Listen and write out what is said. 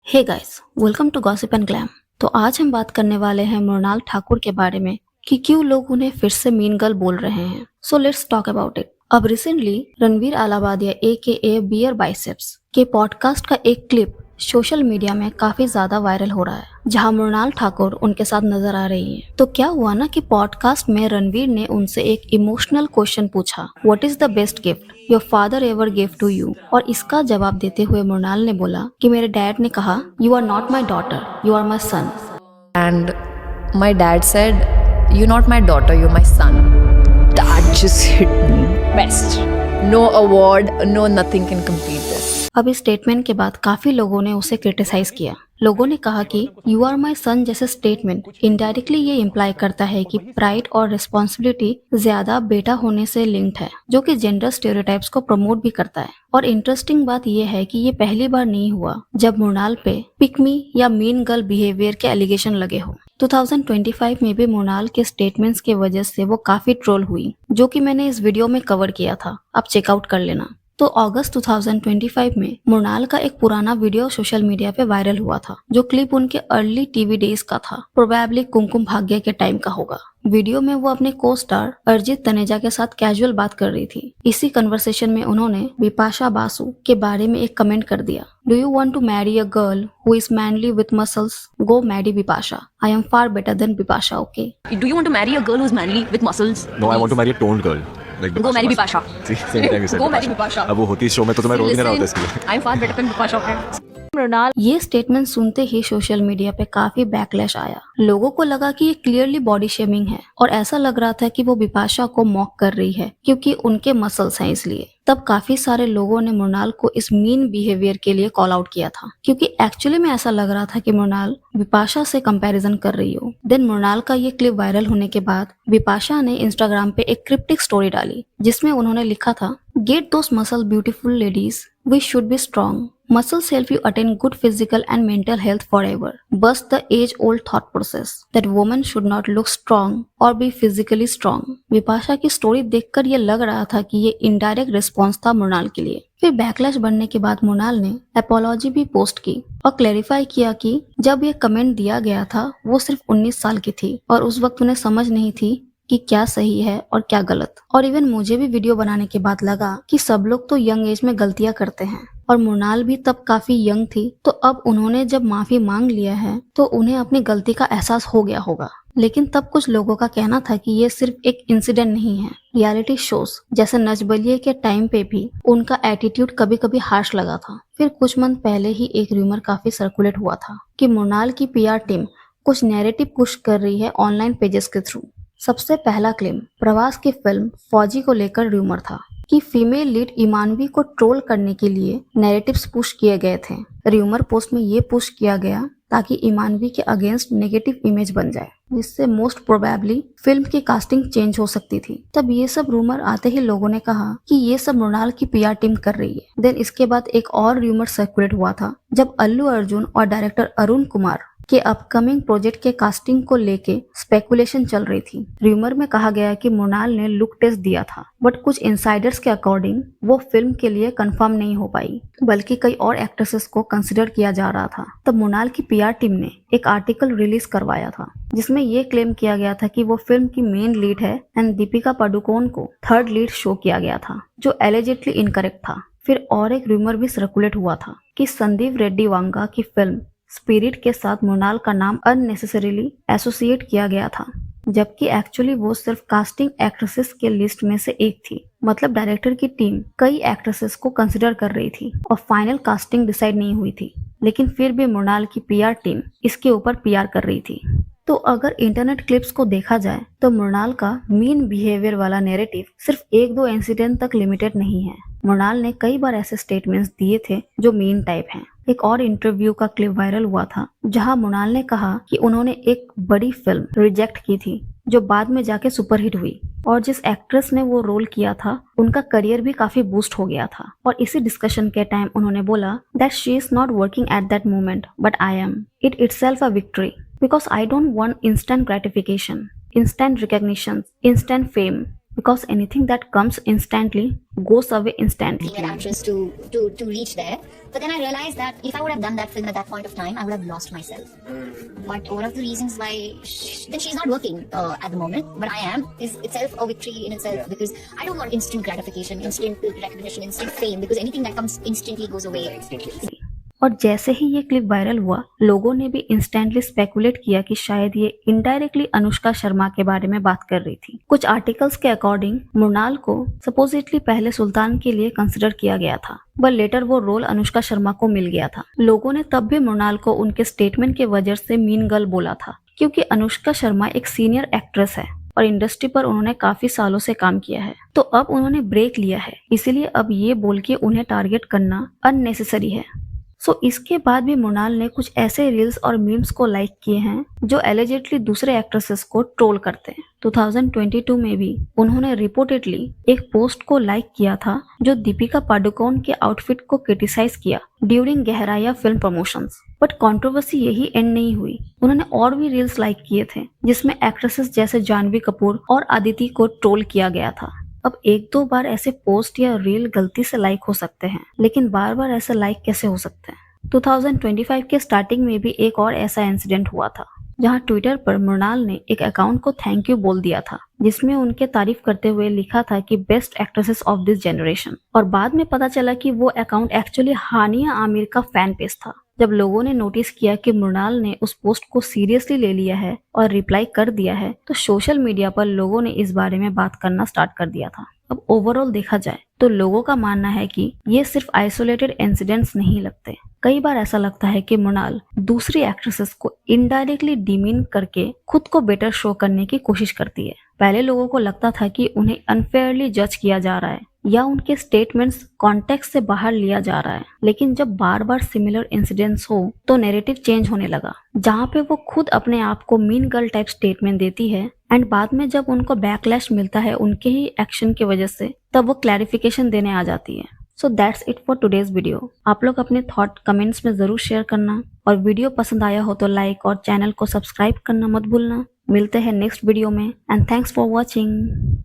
Hey guys, welcome to gossip and glam. तो आज हम बात करने वाले हैं मृणाल ठाकुर के बारे में कि क्यों लोग उन्हें फिर से मीन गर्ल बोल रहे हैं। So let's talk about it. अब रिसेंटली रणवीर अलाहाबादिया ए बियर बाइसेप्स के पॉडकास्ट का एक क्लिप सोशल मीडिया में काफी ज्यादा वायरल हो रहा है, जहां मृणाल ठाकुर उनके साथ नजर आ रही हैं। तो क्या हुआ ना कि पॉडकास्ट में रणवीर ने उनसे एक इमोशनल क्वेश्चन पूछा, what is the best gift your father ever give to you. और इसका जवाब देते हुए मृणाल ने बोला कि मेरे डैड ने कहा, you are not my daughter, you are my son. And my dad said, "You're not my daughter, you're my son." That just hit me best. No award, no nothing can compete this. अब इस statement के बाद काफी लोगों ने उसे criticise किया। लोगों ने कहा कि यू आर माई सन जैसे स्टेटमेंट इनडायरेक्टली ये इम्प्लाई करता है कि प्राइड और रिस्पॉन्सिबिलिटी ज्यादा बेटा होने से लिंक्ड है, जो कि जेंडर स्टेरियोटाइप्स को प्रमोट भी करता है। और इंटरेस्टिंग बात यह है कि ये पहली बार नहीं हुआ जब मृणाल पे पिक-मी या मीन गर्ल बिहेवियर के एलिगेशन लगे हो। 2025 में भी मृणाल के स्टेटमेंट्स के वजह से वो काफी ट्रोल हुई, जो कि मैंने इस वीडियो में कवर किया था, आप चेकआउट कर लेना। तो अगस्त 2025 में मृणाल का एक पुराना वीडियो सोशल मीडिया पे वायरल हुआ था, जो क्लिप उनके अर्ली टीवी डेज का था, प्रोबेबली कुमकुम भाग्य के टाइम का होगा। वीडियो में वो अपने को स्टार अरिजीत तनेजा के साथ कैजुअल बात कर रही थी। इसी कन्वर्सेशन में उन्होंने बिपाशा बासु के बारे में एक कमेंट कर दिया, do you want to marry a girl who is manly with muscles, go marry Bipasha, I am far better than Bipasha, okay. Do you want to marry a girl who's manly with muscles? No, I want to marry a toned girl. Like Go marry Bipasha. See, same time you said Go marry Bipasha. अब वो होती show में तो मैं role नहीं रहा होता इसके लिए। I'm far better than Bipasha. Okay? ये स्टेटमेंट सुनते ही सोशल मीडिया पे काफी बैकलैश आया। लोगों को लगा कि ये क्लियरली बॉडी शेमिंग है और ऐसा लग रहा था कि वो बिपाशा को मॉक कर रही है क्योंकि उनके मसल्स हैं इसलिए। तब काफी सारे लोगों ने मृणाल को इस मीन बिहेवियर के लिए कॉल आउट किया था, क्योंकि एक्चुअली में ऐसा लग रहा था कि मृणाल बिपाशा से कंपैरिजन कर रही हो। देन मृणाल का ये क्लिप वायरल होने के बाद बिपाशा ने इंस्टाग्राम पे एक क्रिप्टिक स्टोरी डाली, जिसमें उन्होंने लिखा था, get those muscle beautiful ladies, we should be strong, muscles help you attain good physical and mental health forever. Bust the age-old thought process that women should not look strong or be physically strong. Bipasha की story देखकर ये लग रहा था कि ये indirect response था मृणाल के लिए। फिर बैकलैश बनने के बाद मृणाल ने अपोलॉजी भी पोस्ट की और क्लैरिफाई किया कि जब ये कमेंट दिया गया था वो सिर्फ 19 साल की थी और उस वक्त उन्हें समझ नहीं थी कि क्या सही है और क्या गलत। और इवन मुझे भी वीडियो बनाने के बाद लगा कि सब लोग तो यंग एज में गलतियां करते हैं और मृणाल भी तब काफी यंग थी, तो अब उन्होंने जब माफी मांग लिया है तो उन्हें अपनी गलती का एहसास हो गया होगा। लेकिन तब कुछ लोगों का कहना था कि ये सिर्फ एक इंसिडेंट नहीं है। रियलिटी शोज जैसे नच बलिए के टाइम पे भी उनका एटीट्यूड कभी कभी हार्श लगा था। फिर कुछ मंथ पहले ही एक रूमर काफी सर्कुलेट हुआ था कि मृणाल की पीआर टीम कुछ नैरेटिव पुश कर रही है ऑनलाइन पेजेस के थ्रू। सबसे पहला क्लेम प्रवास की फिल्म फौजी को लेकर रूमर था कि फीमेल लीड ईमानवी को ट्रोल करने के लिए नैरेटिव्स पुश किए गए थे। रूमर पोस्ट में ये पुश किया गया ताकि ईमानवी के अगेंस्ट नेगेटिव इमेज बन जाए, जिससे मोस्ट प्रोबेबली फिल्म की कास्टिंग चेंज हो सकती थी। तब ये सब रूमर आते ही लोगों ने कहा कि ये सब मृणाल की पीआर टीम कर रही है। देन इसके बाद एक और रूमर सर्कुलेट हुआ था जब अल्लू अर्जुन और डायरेक्टर अरुण कुमार के अपकमिंग प्रोजेक्ट के कास्टिंग को लेके स्पेकुलेशन चल रही थी। रूमर में कहा गया कि मृणाल ने लुक टेस्ट दिया था, बट कुछ इनसाइडर्स के अकॉर्डिंग वो फिल्म के लिए कंफर्म नहीं हो पाई, बल्कि कई और एक्ट्रेसेस को कंसिडर किया जा रहा था। तब मृणाल की पीआर टीम ने एक आर्टिकल रिलीज करवाया था जिसमें ये क्लेम किया गया था कि वो फिल्म की मेन लीड है एंड दीपिका पादुकोण को थर्ड लीड शो किया गया था, जो एलिजिटली इनकरेक्ट था। फिर और एक रूमर भी सर्कुलेट हुआ था कि संदीप रेड्डी वांगा की फिल्म स्पिरिट के साथ मृणाल का नाम अननेसेसरीली एसोसिएट किया गया था, जबकि एक्चुअली वो सिर्फ कास्टिंग एक्ट्रेसेस के लिस्ट में से एक थी। मतलब डायरेक्टर की टीम कई एक्ट्रेसेस को कंसिडर कर रही थी और फाइनल कास्टिंग डिसाइड नहीं हुई थी, लेकिन फिर भी मृणाल की पीआर टीम इसके ऊपर पीआर कर रही थी। तो अगर इंटरनेट क्लिप्स को देखा जाए तो मृणाल का मीन बिहेवियर वाला नैरेटिव सिर्फ एक दो इंसिडेंट तक लिमिटेड नहीं है। मृणाल ने कई बार ऐसे स्टेटमेंट्स दिए थे जो मीन टाइप हैं। एक और इंटरव्यू का क्लिप वायरल हुआ था जहां मृणाल ने कहा कि उन्होंने एक बड़ी फिल्म रिजेक्ट की थी जो बाद में जाके सुपरहिट हुई, और जिस एक्ट्रेस ने वो रोल किया था उनका करियर भी काफी बूस्ट हो गया था। और इसी डिस्कशन के टाइम उन्होंने बोला that she is not working at that moment but I am, it itself a victory because I don't want instant gratification, instant recognition, instant fame. because anything that comes instantly goes away instantly. Being an actress to reach there. But then I realized that if I would have done that film at that point of time, I would have lost myself. But one of the reasons why then she's not working at the moment, but I am, is itself a victory in itself, because I don't want instant gratification, instant recognition, instant fame, because anything that comes instantly goes away instantly. और जैसे ही ये clip viral हुआ, लोगों ने भी instantly speculate किया कि शायद ये इनडायरेक्टली अनुष्का शर्मा के बारे में बात कर रही थी। कुछ आर्टिकल्स के अकॉर्डिंग मृणाल को सपोजिटली पहले सुल्तान के लिए कंसिडर किया गया था, बट लेटर वो रोल अनुष्का शर्मा को मिल गया था। लोगों ने तब भी मृणाल को उनके स्टेटमेंट के वजह से मीन गर्ल बोला था, क्योंकि अनुष्का शर्मा एक सीनियर एक्ट्रेस है और इंडस्ट्री पर उन्होंने काफी सालों से काम किया है। तो अब उन्होंने ब्रेक लिया है, इसीलिए अब ये बोल के उन्हें टारगेट करना अननेसेसरी है। इसके बाद भी मृणाल ने कुछ ऐसे रील्स और मीम्स को लाइक किए हैं जो एलिजेटली दूसरे एक्ट्रेसेस को ट्रोल करते हैं। 2022 में भी उन्होंने रिपोर्टेडली एक पोस्ट को लाइक किया था जो दीपिका पादुकोण के आउटफिट को क्रिटिसाइज किया ड्यूरिंग गहराया फिल्म प्रमोशंस। बट कंट्रोवर्सी यही एंड नहीं हुई, उन्होंने और भी रील्स लाइक किए थे जिसमें एक्ट्रेसेस जैसे जानवी कपूर और अदिति को ट्रोल किया गया था। अब एक दो बार ऐसे पोस्ट या रील गलती से लाइक हो सकते हैं, लेकिन बार बार ऐसे लाइक कैसे हो सकते हैं। 2025 के स्टार्टिंग में भी एक और ऐसा इंसिडेंट हुआ था जहां ट्विटर पर मृणाल ने एक अकाउंट को थैंक यू बोल दिया था, जिसमें उनके तारीफ करते हुए लिखा था कि best actresses of this generation. और बाद में पता चला कि वो अकाउंट एक्चुअली हानिया आमिर का फैन पेज था। जब लोगों ने नोटिस किया कि मृणाल ने उस पोस्ट को सीरियसली ले लिया है और रिप्लाई कर दिया है, तो सोशल मीडिया पर लोगों ने इस बारे में बात करना स्टार्ट कर दिया था। अब ओवरऑल देखा जाए तो लोगों का मानना है कि ये सिर्फ आइसोलेटेड इंसिडेंट्स नहीं लगते। कई बार ऐसा लगता है कि मृणाल दूसरी एक्ट्रेसेस को इनडायरेक्टली डिमीन करके खुद को बेटर शो करने की कोशिश करती है। पहले लोगों को लगता था कि उन्हें अनफेयरली जज किया जा रहा है या उनके स्टेटमेंट्स कॉन्टेक्स्ट से बाहर लिया जा रहा है, लेकिन जब बार बार सिमिलर इंसिडेंट्स हो तो नैरेटिव चेंज होने लगा, जहाँ पे वो खुद अपने आप को मीन गर्ल टाइप स्टेटमेंट देती है एंड बाद में जब उनको बैकलैश मिलता है उनके ही एक्शन की वजह से, तब वो क्लैरिफिकेशन देने आ जाती है। So that's it for today's video. आप लोग अपने थॉट कमेंट्स में जरूर शेयर करना, और वीडियो पसंद आया हो तो लाइक और चैनल को सब्सक्राइब करना मत भूलना। मिलते हैं नेक्स्ट वीडियो में, एंड थैंक्स फॉर वॉचिंग।